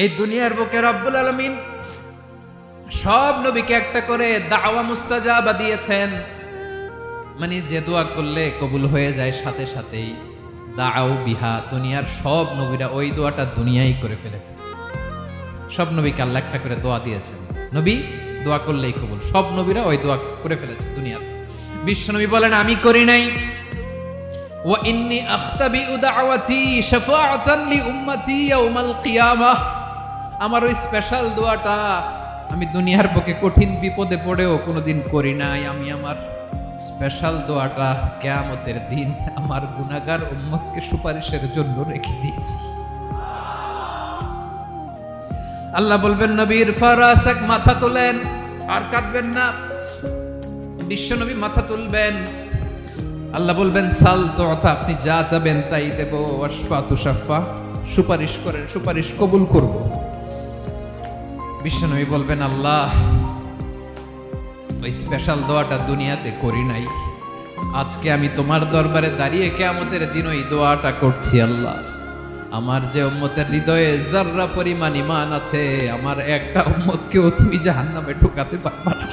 এই দুনিয়ার বুকে রব্বুল আলামিন সব নবীকে একটা করে দাওয়া মুস্তাজাবা দিয়েছেন। মানে যে দোয়া করলে কবুল হয়ে যায় সাথে সাথেই। দাও বিহা, দুনিয়ার সব নবীরা ওই দোয়াটা দুনিয়ায় করে ফেলেছে। সব নবীকে আল্লাহ একটা করে দোয়া দিয়েছেন, নবী দোয়া করলেই কবুল। সব নবীরা ওই দোয়া করে ফেলেছে দুনিয়াতে। বিশ্বনবী বলেন আমি করি নাই। ওয়া ইন্নী আখতাবিউ দাওয়াতি শাফাআতান লি উম্মতি ইয়াউমাল কিয়ামাহ। আমার ওই স্পেশাল দোয়াটা আমি দুনিয়ার বুকে কঠিন বিপদে পড়েও কোনোদিন করি নাই। আমি আমার স্পেশাল দোয়াটা কিয়ামতের দিন আমার গুনাহগার উম্মতকে সুপারিশের জন্য রেখে দিয়েছি। আল্লাহ বলবেন নবীর ফারাসাক, মাথা তোলেন, আর কাটবেন না। বিশ্বনবী মাথা তুলবেন। আল্লাহ বলবেন সাল তোতা, আপনি যা চাবেন তাই দেব। ওয়াশফা তুশাফা, সুপারিশ করেন, সুপারিশ কবুল করব। বিশ্বনবী বলবেন আল্লাহ ওই স্পেশাল দোয়াটা দুনিয়াতে করি নাই, আজকে আমি তোমার দরবারে দাঁড়িয়ে কিয়ামতের দিন ওই দোয়াটা করছি। আল্লাহ আমার যে উম্মতের হৃদয়ে যাররা পরিমাণ ঈমান আছে, আমার একটা উম্মতকেও তুমি জাহান্নামে ঢোকাতে পারবা না।